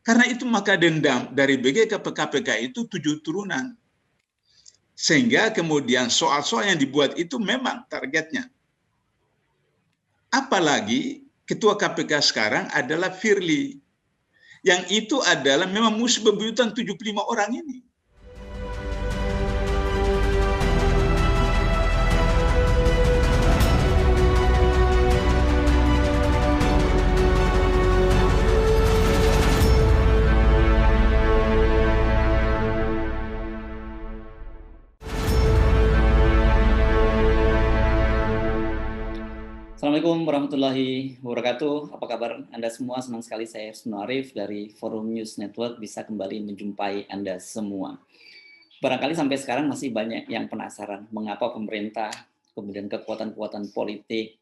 Karena itu maka dendam dari BGK ke KPK itu 7 turunan. Sehingga kemudian soal-soal yang dibuat itu memang targetnya. Apalagi Ketua KPK sekarang adalah Firly. Yang itu adalah memang musuh bebuyutan 75 orang ini. Assalamualaikum warahmatullahi wabarakatuh. Apa kabar Anda semua? Senang sekali saya Isnu Arif dari Forum News Network bisa kembali menjumpai Anda semua. Barangkali sampai sekarang masih banyak yang penasaran mengapa pemerintah, kemudian kekuatan-kekuatan politik,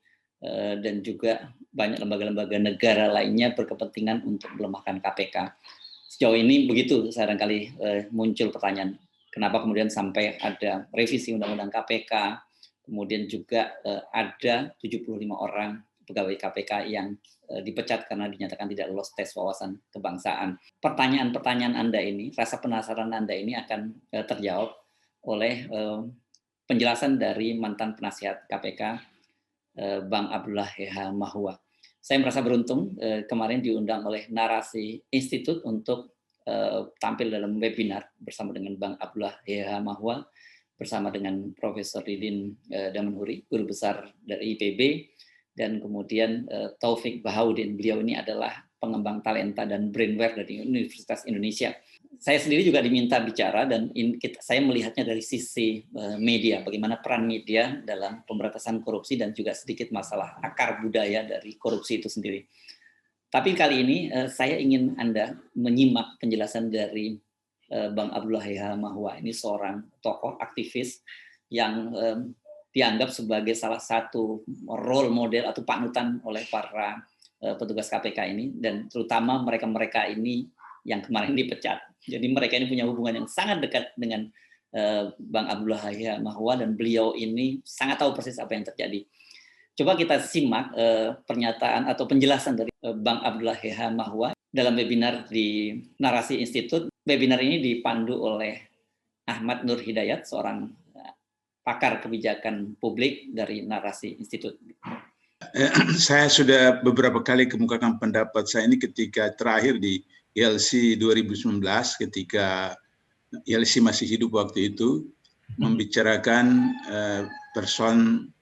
dan juga banyak lembaga-lembaga negara lainnya berkepentingan untuk melemahkan KPK. Sejauh ini begitu barangkali muncul pertanyaan, kenapa kemudian sampai ada revisi Undang-Undang KPK, kemudian juga ada 75 orang pegawai KPK yang dipecat karena dinyatakan tidak lolos tes wawasan kebangsaan. Pertanyaan-pertanyaan Anda ini, rasa penasaran Anda ini akan terjawab oleh penjelasan dari mantan penasihat KPK, Bang Abdullah H. Mahua. Saya merasa beruntung kemarin diundang oleh Narasi Institute untuk tampil dalam webinar bersama dengan Bang Abdullah H. Mahua, bersama dengan Profesor Didin Damanhuri, guru besar dari IPB, dan kemudian Taufik Bahaudin. Beliau ini adalah pengembang talenta dan brainware dari Universitas Indonesia. Saya sendiri juga diminta bicara dan saya melihatnya dari sisi media, bagaimana peran media dalam pemberantasan korupsi dan juga sedikit masalah akar budaya dari korupsi itu sendiri. Tapi kali ini saya ingin Anda menyimak penjelasan dari Bang Abdullah H. Mahua. Ini seorang tokoh aktivis yang dianggap sebagai salah satu role model atau panutan oleh para petugas KPK ini, dan terutama mereka-mereka ini yang kemarin dipecat. Jadi mereka ini punya hubungan yang sangat dekat dengan Bang Abdullah H. Mahua, dan beliau ini sangat tahu persis apa yang terjadi. Coba kita simak pernyataan atau penjelasan dari Bang Abdullah H. Mahua dalam webinar di Narasi Institute. Webinar ini dipandu oleh Ahmad Nur Hidayat, seorang pakar kebijakan publik dari Narasi Institute. Saya sudah beberapa kali kemukakan pendapat saya ini ketika terakhir di ILC 2019, ketika ILC masih hidup waktu itu, membicarakan persoalan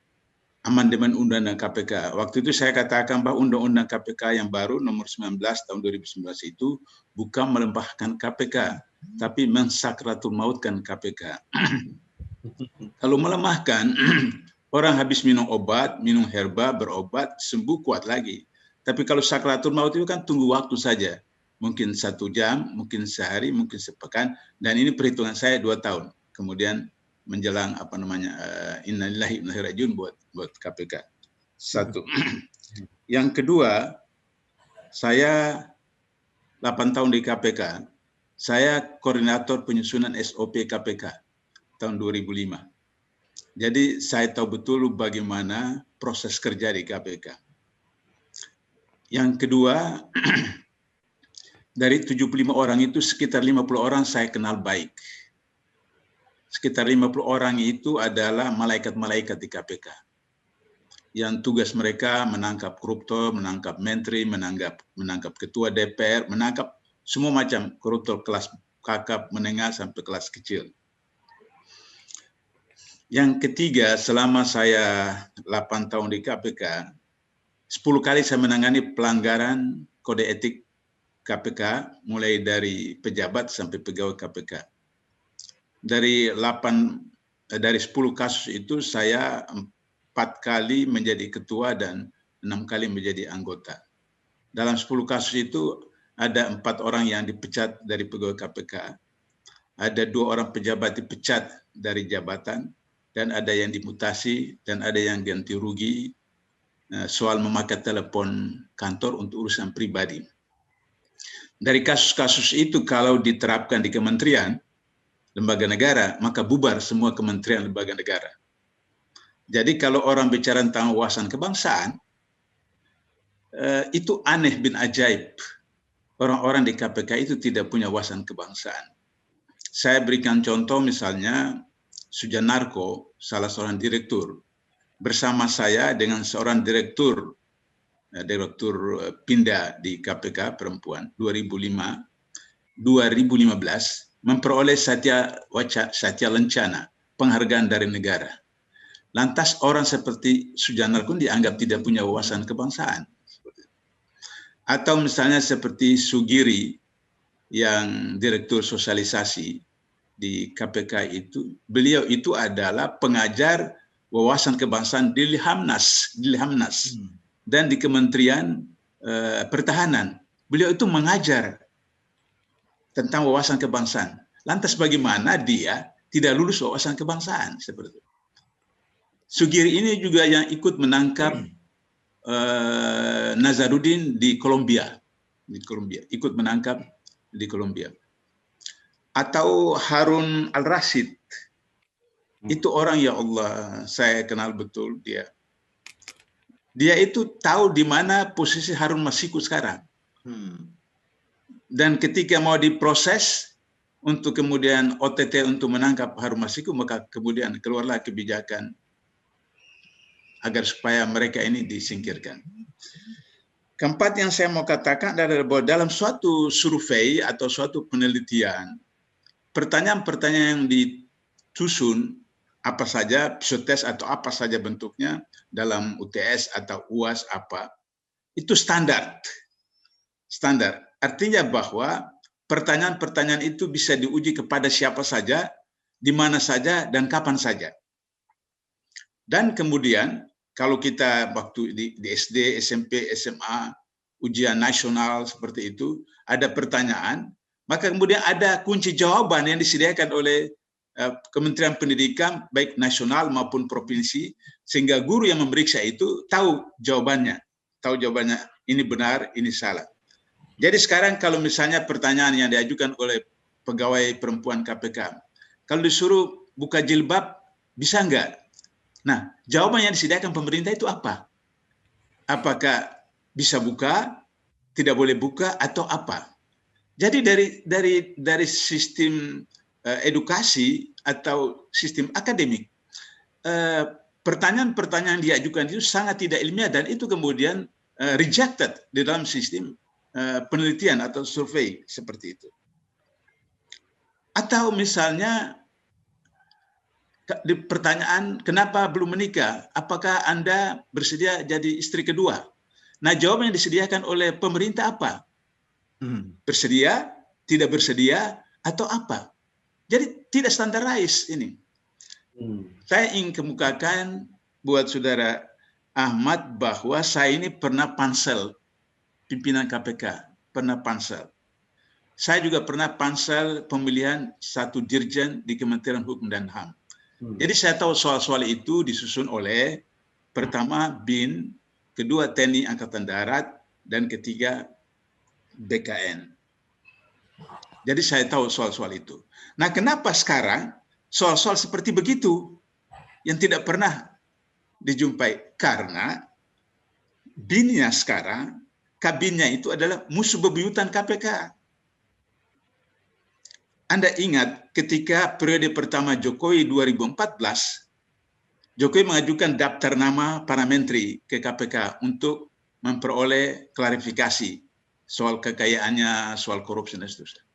amandemen Undang-Undang KPK. Waktu itu saya katakan bahwa Undang-Undang KPK yang baru nomor 19 tahun 2019 itu bukan melemahkan KPK, tapi mensakratul mautkan KPK. Kalau melemahkan, orang habis minum obat, minum herba, berobat, sembuh kuat lagi. Tapi kalau sakratul maut itu kan tunggu waktu saja. Mungkin 1 jam, mungkin sehari, mungkin sepekan, dan ini perhitungan saya 2 tahun. Kemudian menjelang innalillahi wa inna ilaihi rajiun buat KPK. Satu. Yang kedua, saya 8 tahun di KPK. Saya koordinator penyusunan SOP KPK tahun 2005. Jadi saya tahu betul bagaimana proses kerja di KPK. Yang kedua, dari 75 orang itu sekitar 50 orang saya kenal baik. Sekitar 50 orang itu adalah malaikat-malaikat di KPK. Yang tugas mereka menangkap koruptor, menangkap menteri, menangkap ketua DPR, menangkap semua macam koruptor kelas kakap menengah sampai kelas kecil. Yang ketiga, selama saya 8 tahun di KPK, 10 kali saya menangani pelanggaran kode etik KPK, mulai dari pejabat sampai pegawai KPK. Dari 10 kasus itu saya 4 kali menjadi ketua dan 6 kali menjadi anggota. Dalam 10 kasus itu ada 4 orang yang dipecat dari pegawai KPK, ada 2 orang pejabat dipecat dari jabatan, dan ada yang dimutasi, dan ada yang ganti rugi soal memakai telepon kantor untuk urusan pribadi. Dari kasus-kasus itu kalau diterapkan di kementerian, lembaga negara, maka bubar semua kementerian lembaga negara. Jadi kalau orang bicara tentang wawasan kebangsaan, itu aneh bin ajaib. orang-orang di KPK itu tidak punya wawasan kebangsaan. Saya berikan contoh misalnya Sujanarko, salah seorang direktur, bersama saya dengan seorang direktur pindah di KPK perempuan 2015 memperoleh Satya Lencana, penghargaan dari negara. Lantas orang seperti Sujanarko dianggap tidak punya wawasan kebangsaan. Atau misalnya seperti Sugiri yang direktur sosialisasi di KPK itu, beliau itu adalah pengajar wawasan kebangsaan di Limhanas, dan di Kementerian Pertahanan. Beliau itu mengajar tentang wawasan kebangsaan. Lantas bagaimana dia tidak lulus wawasan kebangsaan seperti itu? Sugiri ini juga yang ikut menangkap Nazaruddin di Kolombia, ikut menangkap di Kolombia. Atau Harun Al-Rashid, itu orang, ya Allah, saya kenal betul dia. Dia itu tahu di mana posisi Harun Masiku sekarang. Dan ketika mau diproses untuk kemudian OTT untuk menangkap Harun Masiku, maka kemudian keluarlah kebijakan agar supaya mereka ini disingkirkan. Keempat yang saya mau katakan adalah bahwa dalam suatu survei atau suatu penelitian, pertanyaan-pertanyaan yang disusun, apa saja, psikotes atau apa saja bentuknya, dalam UTS atau UAS apa, itu standar. Standar. Artinya bahwa pertanyaan-pertanyaan itu bisa diuji kepada siapa saja, di mana saja, dan kapan saja. Dan kemudian, kalau kita waktu di SD, SMP, SMA, ujian nasional seperti itu, ada pertanyaan, maka kemudian ada kunci jawaban yang disediakan oleh Kementerian Pendidikan, baik nasional maupun provinsi, sehingga guru yang memeriksa itu tahu jawabannya. Tahu jawabannya, ini benar, ini salah. Jadi sekarang kalau misalnya pertanyaan yang diajukan oleh pegawai perempuan KPK, kalau disuruh buka jilbab, bisa enggak? Nah, jawaban yang disediakan pemerintah itu apa? Apakah bisa buka, tidak boleh buka, atau apa? Jadi dari sistem edukasi atau sistem akademik, pertanyaan-pertanyaan yang diajukan itu sangat tidak ilmiah, dan itu kemudian rejected di dalam sistem penelitian atau survei seperti itu. Atau misalnya di pertanyaan, kenapa belum menikah? Apakah Anda bersedia jadi istri kedua? Nah, jawaban yang disediakan oleh pemerintah apa? Bersedia, tidak bersedia, atau apa? Jadi tidak standarized ini. Saya ingin kemukakan buat saudara Ahmad bahwa saya ini pernah pansel pimpinan KPK, pernah pansel. Saya juga pernah pansel pemilihan satu dirjen di Kementerian Hukum dan HAM. Jadi saya tahu soal-soal itu disusun oleh pertama BIN, kedua TNI Angkatan Darat, dan ketiga BKN. Jadi saya tahu soal-soal itu. Nah, kenapa sekarang soal-soal seperti begitu yang tidak pernah dijumpai? Karena BIN-nya sekarang, kabinnya itu adalah musuh bebuyutan KPK. Anda ingat ketika periode pertama Jokowi 2014, Jokowi mengajukan daftar nama para menteri ke KPK untuk memperoleh klarifikasi soal kekayaannya, soal korupsi, dan seterusnya.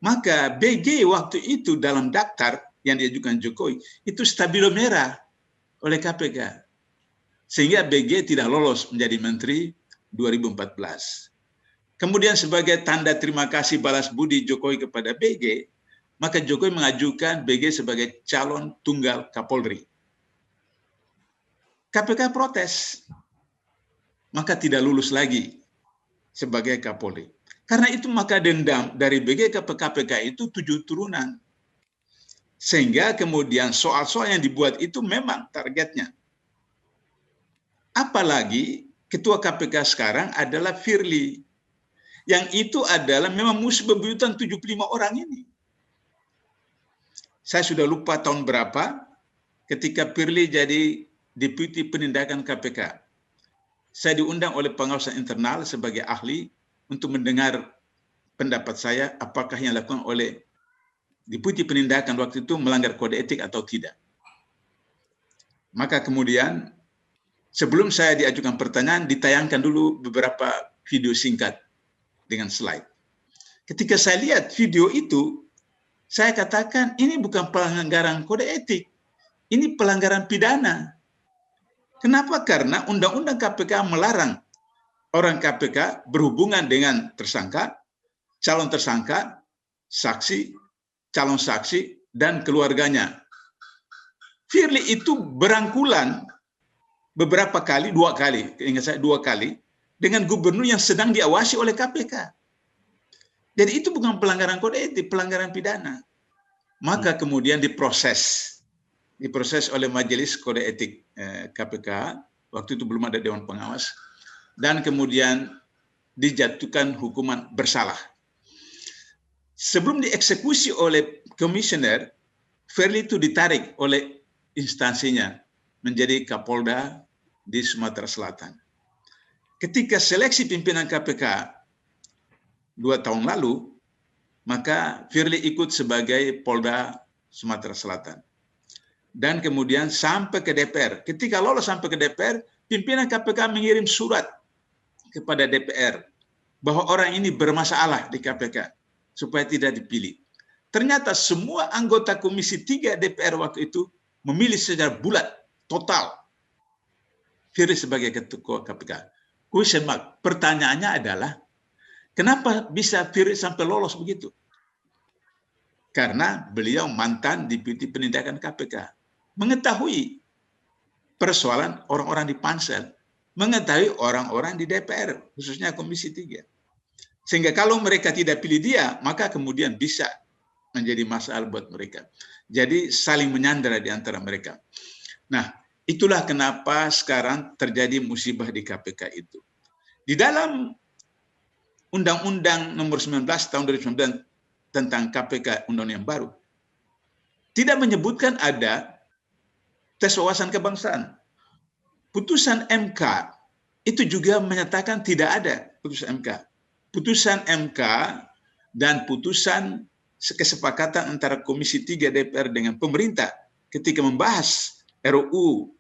Maka BG waktu itu dalam daftar yang diajukan Jokowi itu stabilo merah oleh KPK. Sehingga BG tidak lolos menjadi menteri 2014. Kemudian sebagai tanda terima kasih balas budi Jokowi kepada BG, maka Jokowi mengajukan BG sebagai calon tunggal Kapolri. KPK protes, maka tidak lulus lagi sebagai Kapolri. Karena itu maka dendam dari BG ke KPK itu 7 turunan. Sehingga kemudian soal-soal yang dibuat itu memang targetnya. Apalagi ketua KPK sekarang adalah Firly. Yang itu adalah memang musuh bebuyutan 75 orang ini. Saya sudah lupa tahun berapa ketika Firly jadi Deputi Penindakan KPK. Saya diundang oleh pengawasan internal sebagai ahli untuk mendengar pendapat saya apakah yang dilakukan oleh Deputi Penindakan waktu itu melanggar kode etik atau tidak. Maka kemudian sebelum saya diajukan pertanyaan, ditayangkan dulu beberapa video singkat dengan slide. Ketika saya lihat video itu, saya katakan ini bukan pelanggaran kode etik, ini pelanggaran pidana. Kenapa? Karena Undang-Undang KPK melarang orang KPK berhubungan dengan tersangka, calon tersangka, saksi, calon saksi, dan keluarganya. Firly itu berangkulan beberapa kali, 2 kali, ingat saya 2 kali, dengan gubernur yang sedang diawasi oleh KPK. Jadi itu bukan pelanggaran kode etik, pelanggaran pidana. Maka kemudian diproses oleh Majelis Kode Etik KPK, waktu itu belum ada Dewan Pengawas, dan kemudian dijatuhkan hukuman bersalah. Sebelum dieksekusi oleh komisioner, Firly itu ditarik oleh instansinya menjadi Kapolda di Sumatera Selatan. Ketika seleksi pimpinan KPK 2 tahun lalu, maka Firly ikut sebagai Polda Sumatera Selatan. Dan kemudian sampai ke DPR. Ketika lolos sampai ke DPR, pimpinan KPK mengirim surat kepada DPR bahwa orang ini bermasalah di KPK supaya tidak dipilih. Ternyata semua anggota Komisi 3 DPR waktu itu memilih secara bulat, total, Firly sebagai ketua KPK. Question mark. Pertanyaannya adalah, kenapa bisa Firly sampai lolos begitu? Karena beliau mantan Deputi Penindakan KPK. Mengetahui persoalan orang-orang di Pansel, mengetahui orang-orang di DPR, khususnya Komisi 3. Sehingga kalau mereka tidak pilih dia, maka kemudian bisa menjadi masalah buat mereka. Jadi saling menyandera di antara mereka. Nah, itulah kenapa sekarang terjadi musibah di KPK itu. Di dalam Undang-Undang Nomor 19 Tahun 2019 tentang KPK, undang-undang yang baru, tidak menyebutkan ada tes wawasan kebangsaan. Putusan MK itu juga menyatakan tidak ada putusan MK. Putusan MK dan putusan kesepakatan antara Komisi 3 DPR dengan pemerintah ketika membahas RUU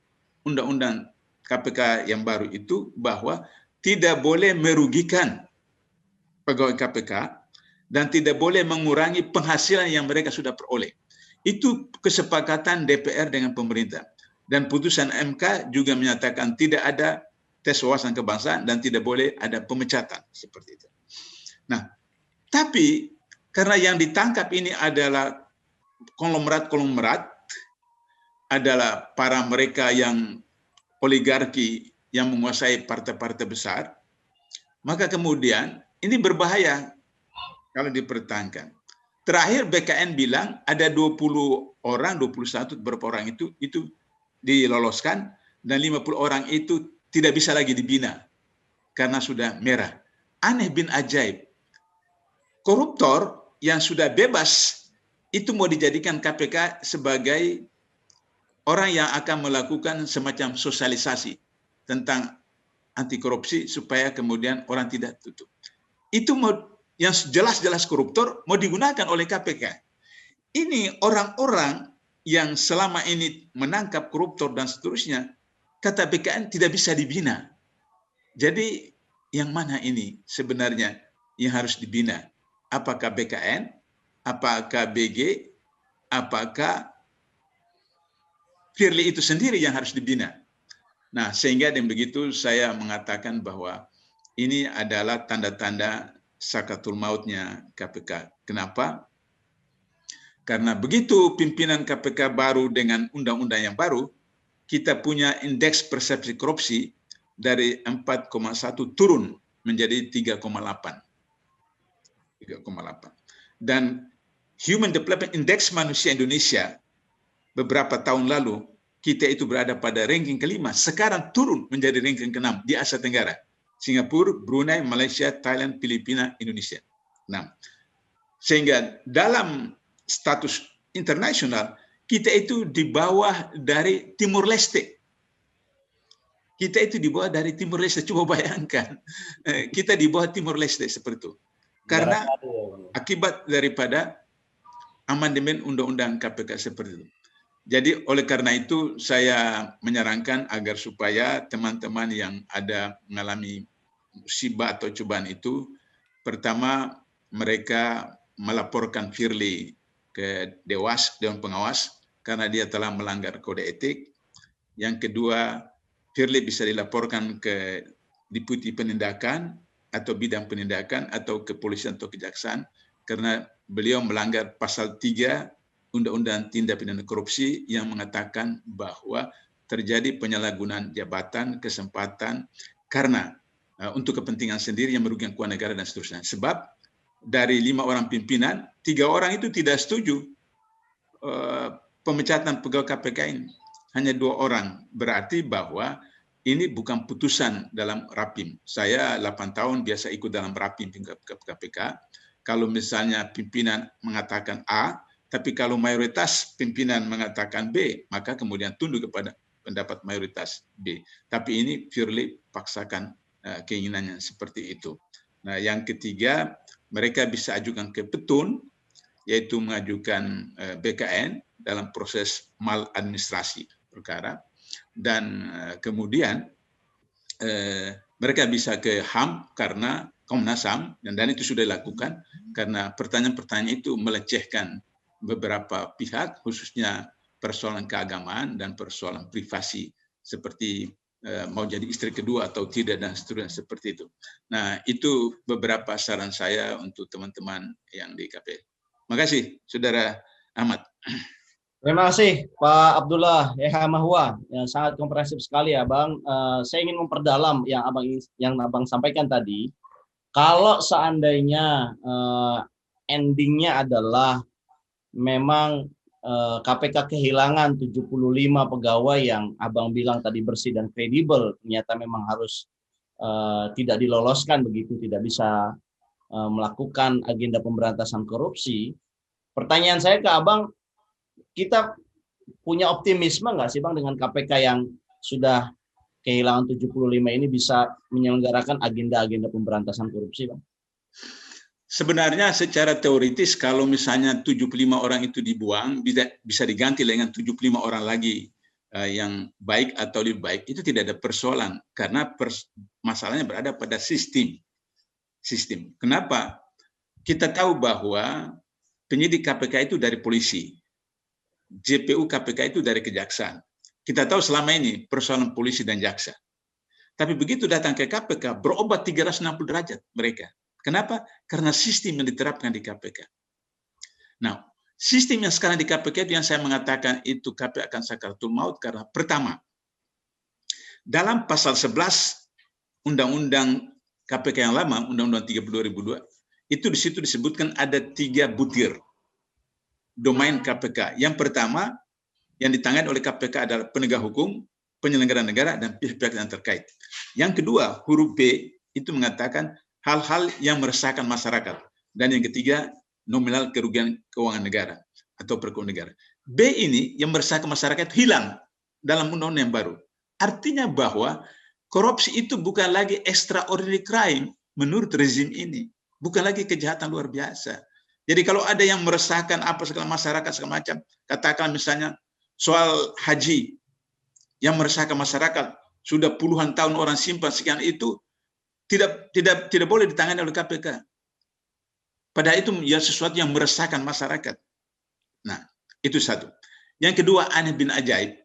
Undang-Undang KPK yang baru itu bahwa tidak boleh merugikan pegawai KPK dan tidak boleh mengurangi penghasilan yang mereka sudah peroleh. Itu kesepakatan DPR dengan pemerintah. Dan putusan MK juga menyatakan tidak ada tes wawasan kebangsaan dan tidak boleh ada pemecatan seperti itu. Nah, tapi karena yang ditangkap ini adalah konglomerat-konglomerat, adalah para mereka yang oligarki yang menguasai partai-partai besar, maka kemudian ini berbahaya kalau dipertahankan. Terakhir BKN bilang ada 20 orang, 21 beberapa orang itu diloloskan dan 50 orang itu tidak bisa lagi dibina karena sudah merah. Aneh bin ajaib. Koruptor yang sudah bebas itu mau dijadikan KPK sebagai orang yang akan melakukan semacam sosialisasi tentang anti korupsi supaya kemudian orang tidak tutup. Itu mau yang jelas-jelas koruptor mau digunakan oleh KPK. Ini orang-orang yang selama ini menangkap koruptor dan seterusnya, kata BKN tidak bisa dibina. Jadi yang mana ini sebenarnya yang harus dibina? Apakah BKN? Apakah BG? Apakah Firly itu sendiri yang harus dibina? Nah, sehingga dengan begitu saya mengatakan bahwa ini adalah tanda-tanda sakatul mautnya KPK. Kenapa? Karena begitu pimpinan KPK baru dengan undang-undang yang baru, kita punya indeks persepsi korupsi dari 4,1 turun menjadi 3,8. Dan Human Development Index manusia Indonesia beberapa tahun lalu, kita itu berada pada ranking kelima, sekarang turun menjadi ranking ke-6 di Asia Tenggara. Singapura, Brunei, Malaysia, Thailand, Filipina, Indonesia. Nah, sehingga dalam status internasional, kita itu di bawah dari Timur Leste. Kita itu di bawah dari Timur Leste, coba bayangkan. Kita di bawah Timur Leste seperti itu. Karena akibat daripada amandemen Undang-Undang KPK seperti itu. Jadi oleh karena itu saya menyarankan agar supaya teman-teman yang ada mengalami musibah atau cobaan itu, pertama mereka melaporkan Firly ke Dewas, Dewan Pengawas, karena dia telah melanggar kode etik. Yang kedua, Firly bisa dilaporkan ke Deputi Penindakan atau Bidang Penindakan atau Kepolisian atau Kejaksaan, karena beliau melanggar pasal 3 Undang-Undang Tindak Pidana Korupsi yang mengatakan bahwa terjadi penyalahgunaan jabatan, kesempatan, karena untuk kepentingan sendiri yang merugikan keuangan negara dan seterusnya. Sebab dari 5 orang pimpinan, 3 orang itu tidak setuju pemecatan pegawai KPK ini. Hanya 2 orang. Berarti bahwa ini bukan putusan dalam Rapim. Saya 8 tahun biasa ikut dalam Rapim KPK. Kalau misalnya pimpinan mengatakan A, tapi kalau mayoritas pimpinan mengatakan B, maka kemudian tunduk kepada pendapat mayoritas B. Tapi ini Firly paksakan keinginannya seperti itu. Nah, yang ketiga, mereka bisa ajukan ke Petun, yaitu mengajukan BKN dalam proses maladministrasi perkara. Dan kemudian mereka bisa ke HAM karena Komnas HAM, dan itu sudah dilakukan karena pertanyaan-pertanyaan itu melecehkan beberapa pihak, khususnya persoalan keagamaan dan persoalan privasi, seperti mau jadi istri kedua atau tidak dan seterusnya seperti itu. Nah, itu beberapa saran saya untuk teman-teman yang di KPK. Terima kasih, Saudara Ahmad. Terima kasih Pak Abdullah Eha Mahwa, ya, sangat komprehensif sekali ya Bang. Saya ingin memperdalam yang Abang sampaikan tadi. Kalau seandainya endingnya adalah memang KPK kehilangan 75 pegawai yang Abang bilang tadi bersih dan kredibel, ternyata memang harus tidak diloloskan begitu, tidak bisa melakukan agenda pemberantasan korupsi. Pertanyaan saya ke Abang, kita punya optimisme nggak sih Bang dengan KPK yang sudah kehilangan 75 ini bisa menyelenggarakan agenda-agenda pemberantasan korupsi, Bang? Sebenarnya secara teoritis kalau misalnya 75 orang itu dibuang, bisa diganti dengan 75 orang lagi yang baik atau lebih baik, itu tidak ada persoalan. Karena masalahnya berada pada sistem. Kenapa? Kita tahu bahwa penyidik KPK itu dari polisi. JPU KPK itu dari kejaksaan. Kita tahu selama ini persoalan polisi dan jaksa. Tapi begitu datang ke KPK, berubah 360 derajat mereka. Kenapa? Karena sistem yang diterapkan di KPK. Nah, sistem yang sekarang di KPK itu yang saya mengatakan itu KPK akan sakaratul maut karena pertama, dalam pasal 11 Undang-Undang KPK yang lama, Undang-Undang 30 2002, itu di situ disebutkan ada 3 butir domain KPK. Yang pertama, yang ditangani oleh KPK adalah penegak hukum, penyelenggara negara, dan pihak-pihak yang terkait. Yang kedua, huruf B itu mengatakan hal-hal yang meresahkan masyarakat. Dan yang ketiga, nominal kerugian keuangan negara atau perekonomian negara. B ini yang meresahkan masyarakat hilang dalam undang-undang yang baru. Artinya bahwa korupsi itu bukan lagi extraordinary crime menurut rezim ini. Bukan lagi kejahatan luar biasa. Jadi kalau ada yang meresahkan apa segala masyarakat segala macam, katakan misalnya soal haji yang meresahkan masyarakat, sudah puluhan tahun orang simpan sekian itu, tidak boleh ditangani oleh KPK. Padahal itu ya sesuatu yang meresahkan masyarakat. Nah, itu satu. Yang kedua, aneh bin ajaib.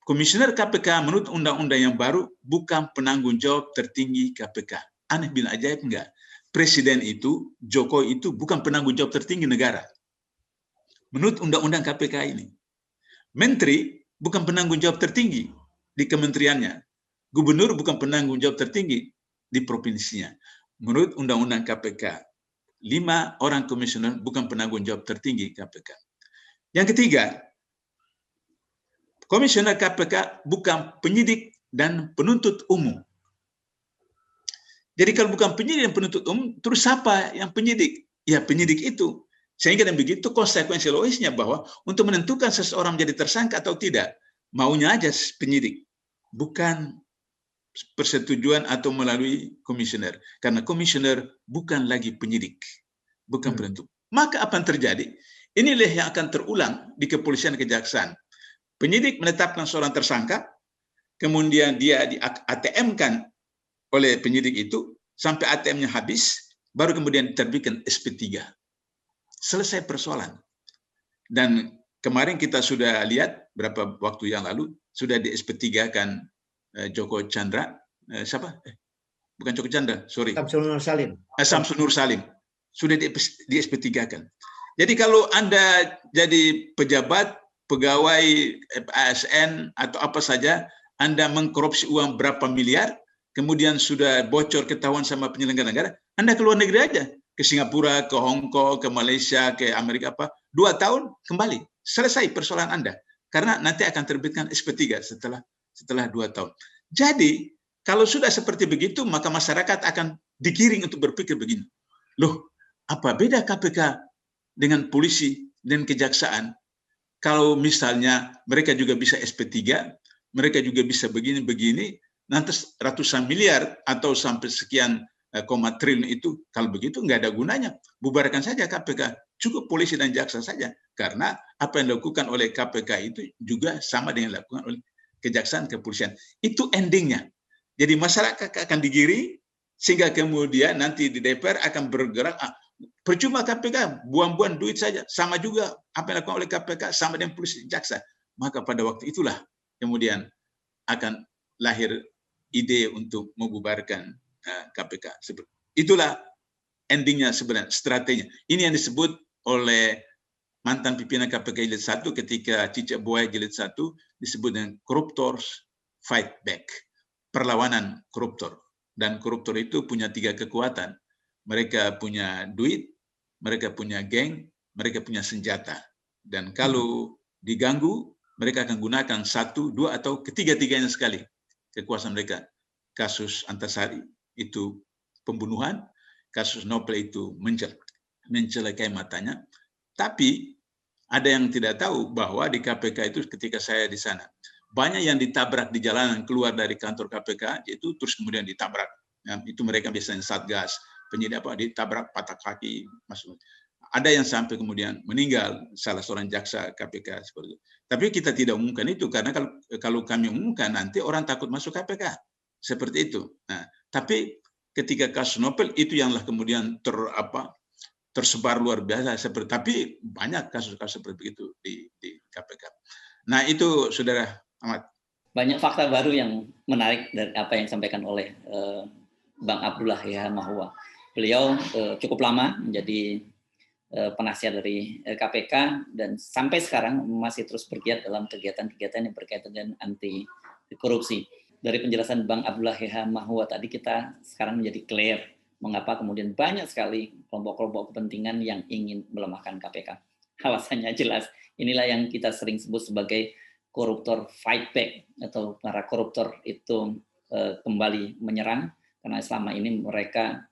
Komisioner KPK menurut undang-undang yang baru bukan penanggung jawab tertinggi KPK. Aneh bin ajaib enggak? Presiden itu, Jokowi itu bukan penanggung jawab tertinggi negara. Menurut undang-undang KPK ini. Menteri bukan penanggung jawab tertinggi di kementeriannya. Gubernur bukan penanggung jawab tertinggi di provinsinya. Menurut undang-undang KPK, 5 orang komisioner bukan penanggung jawab tertinggi KPK. Yang ketiga, komisioner KPK bukan penyidik dan penuntut umum. Jadi kalau bukan penyidik dan penuntut umum, terus siapa yang penyidik? Ya penyidik itu. Sehingga dan begitu konsekuensi logisnya bahwa untuk menentukan seseorang menjadi tersangka atau tidak, maunya aja penyidik. Bukan persetujuan atau melalui komisioner. Karena komisioner bukan lagi penyidik, bukan penentu. Maka apa yang terjadi? Inilah yang akan terulang di kepolisian kejaksaan. Penyidik menetapkan seorang tersangka, kemudian dia di ATM-kan oleh penyidik itu, sampai ATM-nya habis, baru kemudian diterbitkan SP3. Selesai persoalan. Dan kemarin kita sudah lihat, beberapa waktu yang lalu, sudah di SP3-kan Joko Chandra, siapa? Bukan Joko Chandra, sorry. Samsul Nur Salim. Samsul Nur Salim. Sudah di SP3-kan. Jadi kalau Anda jadi pejabat, pegawai ASN, atau apa saja, Anda mengkorupsi uang berapa miliar, kemudian sudah bocor ketahuan sama penyelenggara negara, Anda keluar negeri aja. Ke Singapura, ke Hong Kong, ke Malaysia, ke Amerika, 2 tahun kembali. Selesai persoalan Anda. Karena nanti akan terbitkan SP3 setelah 2 tahun. Jadi, kalau sudah seperti begitu, maka masyarakat akan digiring untuk berpikir begini. Loh, apa beda KPK dengan polisi dan kejaksaan? Kalau misalnya mereka juga bisa SP3, mereka juga bisa begini-begini, nanti ratusan miliar atau sampai sekian triliun itu, kalau begitu nggak ada gunanya. Bubarkan saja KPK, cukup polisi dan jaksa saja. Karena apa yang dilakukan oleh KPK itu juga sama dengan yang dilakukan oleh kejaksaan, kepolisian. Itu endingnya. Jadi masyarakat akan digiring, sehingga kemudian nanti di DPR akan bergerak, percuma KPK, buang-buang duit saja. Sama juga apa yang dilakukan oleh KPK, sama dengan polisi dan jaksa. Maka pada waktu itulah kemudian akan lahir ide untuk membubarkan KPK. Itulah endingnya sebenarnya, strateginya. Ini yang disebut oleh mantan pimpinan KPK Jilid 1 ketika Cicak Buaya Jilid 1 disebut dengan corruptors fight back. Perlawanan koruptor. Dan koruptor itu punya 3 kekuatan. Mereka punya duit, mereka punya geng, mereka punya senjata. Dan kalau diganggu, mereka akan gunakan 1, 2, atau ketiga-tiganya sekali kekuasaan mereka. Kasus Antasari itu pembunuhan, kasus Nopel itu mencelakai matanya. Tapi ada yang tidak tahu bahwa di KPK itu ketika saya di sana, banyak yang ditabrak di jalanan keluar dari kantor KPK, itu terus kemudian ditabrak. Ya, itu mereka biasanya Satgas, penyidik ditabrak, patah kaki, masuk. Ada yang sampai kemudian meninggal, salah seorang jaksa KPK seperti itu. Tapi kita tidak umumkan itu, karena kalau kami umumkan nanti orang takut masuk KPK. Seperti itu. Nah, tapi ketika kasus Nopel itu yanlah kemudian tersebar luar biasa. Tapi banyak kasus-kasus seperti itu di KPK. Nah, itu Saudara Ahmad. Banyak fakta baru yang menarik dari apa yang disampaikan oleh Bang Abdullah Yahya Mahua. Beliau cukup lama menjadi penasihat dari KPK dan sampai sekarang masih terus bergiat dalam kegiatan-kegiatan yang berkaitan dengan anti korupsi. Dari penjelasan Bang Abdullah Yahya Mahua tadi, kita sekarang menjadi clear mengapa kemudian banyak sekali kelompok-kelompok kepentingan yang ingin melemahkan KPK. Alasannya jelas, inilah yang kita sering sebut sebagai koruptor fight back, atau para koruptor itu kembali menyerang, karena selama ini mereka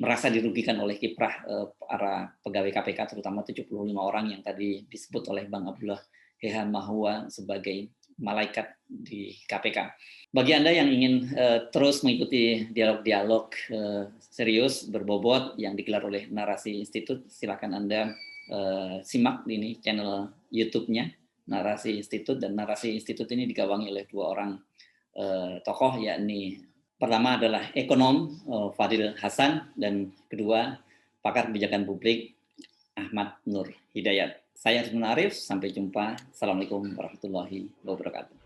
merasa dirugikan oleh kiprah para pegawai KPK, terutama 75 orang yang tadi disebut oleh Bang Abdullah Yahya Mahua sebagai malaikat di KPK. Bagi Anda yang ingin terus mengikuti dialog-dialog serius, berbobot yang digelar oleh Narasi Institute, silakan Anda simak ini channel YouTube-nya Narasi Institute, dan Narasi Institute ini digawangi oleh 2 orang tokoh, yakni pertama adalah ekonom Fadil Hasan, dan kedua pakar kebijakan publik Ahmad Nur Hidayat. Saya Arif, sampai jumpa. Assalamualaikum warahmatullahi wabarakatuh.